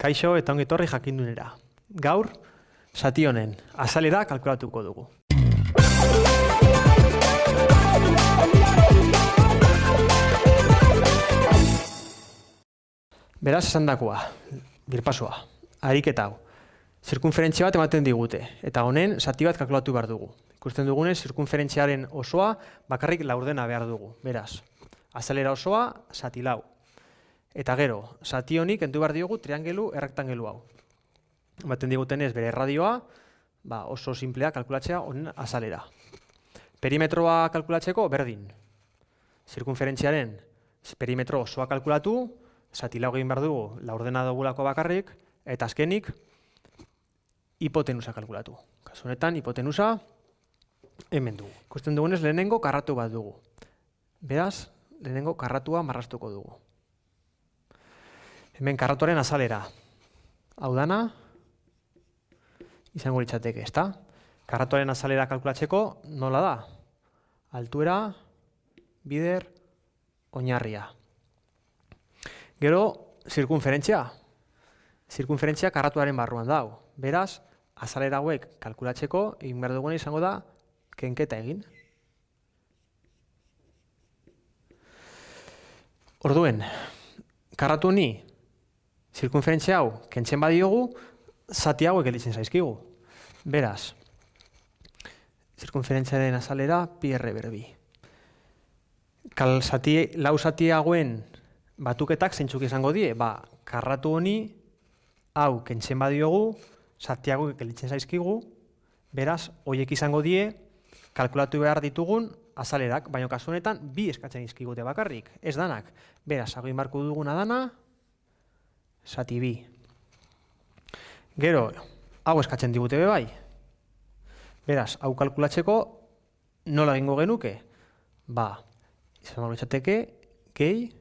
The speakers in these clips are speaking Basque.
Kaixo eta ongi etorri jakindunera. Gaur, zati honen azalera kalkulatuko dugu. Beraz, esandakoa, birpasoa, ariketa hau. Zirkunferentzia bat ematen digute, eta honen zati bat kalkulatu behar dugu. Ikusten dugunez, zirkunferentziaren osoa bakarrik laurdena behar dugu. Beraz, azalera osoa, zati lau. Eta gero, zati honi kendu behar diogu triangelu errektangelu hau. Ematen digutenez bere radioa, oso simplea kalkulatzea honen azalera. Perimetroa kalkulatzeko berdin. Zirkunferentziaren perimetro osoa kalkulatu, zati lau egin behar dugu laurdena dugulako bakarrik, eta azkenik hipotenusa kalkulatu. Kasu honetan, hipotenusa hemen dugu. Ikusten dugunez lehenengo karratu bat dugu. Beraz, lehenengo karratua marraztuko dugu. Hemen karratuaren azalera. Hau dana, izango litzateke, ezta? Karratuaren azalera kalkulatzeko nola da? Altuera, bider, oinarria. Gero, zirkunferentzia. Zirkunferentzia karratuaren barruan dago. Beraz, azalera hauek kalkulatzeko egin behar duguna izango da kenketa egin. Orduen, karratu honi zirkunferentzia hau kentzen badiogu, zati hauek gelditzen zaizkigu. Beraz, zirkunferentziaren azalera pi r ber bi. Lau zati hauen batuketak zeintzuk izango die? Karratu honi hau kentzen badiogu, zati hauek gelditzen zaizkigu. Beraz, horiek izango die kalkulatu behar ditugun azalerak, baina kasu honetan bi eskatzen dizkigute bakarrik, ez danak. Beraz, hau marku duguna dana, zati bi. Gero, hau eskatzen digute bai. Beraz, hau kalkulatzeko nola egingo genuke? Izango litzateke, gehi,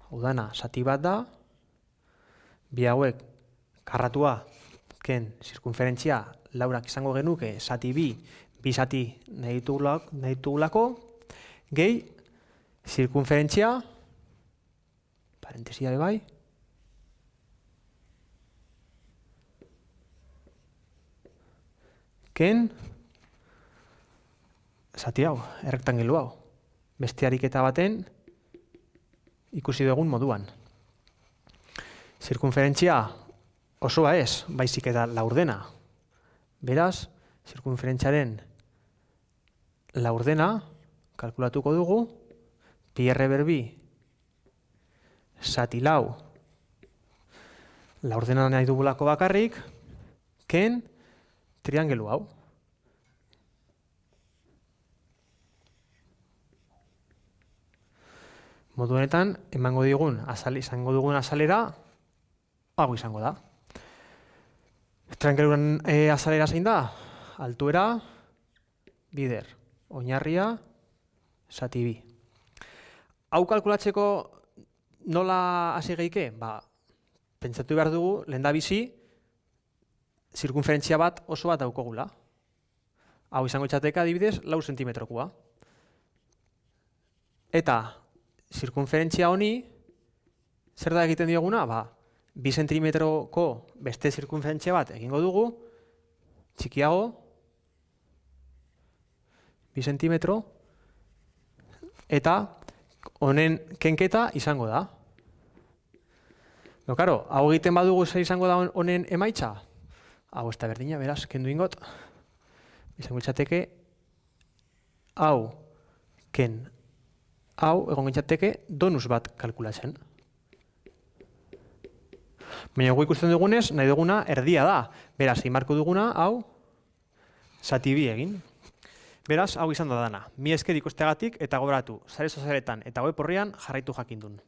hau dana, zati bat da, bi hauek karratua, ken zirkunferentzia laurak izango genuke, zati bi zati nahi ditugulako, gehi, zirkunferentzia, parentesia bai, ken, zati hau, errektangelu hau, beste ariketa baten ikusi dugun moduan. Zirkunferentzia osoa ez, baizik eta laurdena. Beraz, zirkunferentziaren laurdena kalkulatuko dugu, pi r ber bi zati lau laurdena nahi dugulako bakarrik, ken triangelu hau. Modu honetan, izango dugun azalera, hau izango da. Triangeluaren azalera zein da? Altuera, bider, oinarria, zati bi. Hau kalkulatzeko nola hasi geike? Pentsatu behar dugu, lehendabizi, zirkunferentzia bat oso bat daukogula. Hau izango litzateke adibidez, 4 zentimetrokoa. Eta zirkunferentzia honi, zer da egiten dioguna? 2 zentimetroko beste zirkunferentzia bat egingo dugu, txikiago, 2 zentimetro, eta honen kenketa izango da. Hau egiten badugu zer izango da honen emaitza? Hau ez da berdina, beraz, kendu ingot. Izango litzateke, hau, ken, hau, egon litzateke donus bat kalkulatzen. Baina gu ikusten dugunez, nahi duguna erdia da. Beraz, egin marko duguna, hau, zati bi egin. Beraz, hau izan da dana. Mi esker ikusteagatik eta gogoratu, sare sozialetan eta web orrian jarraitu jakindun.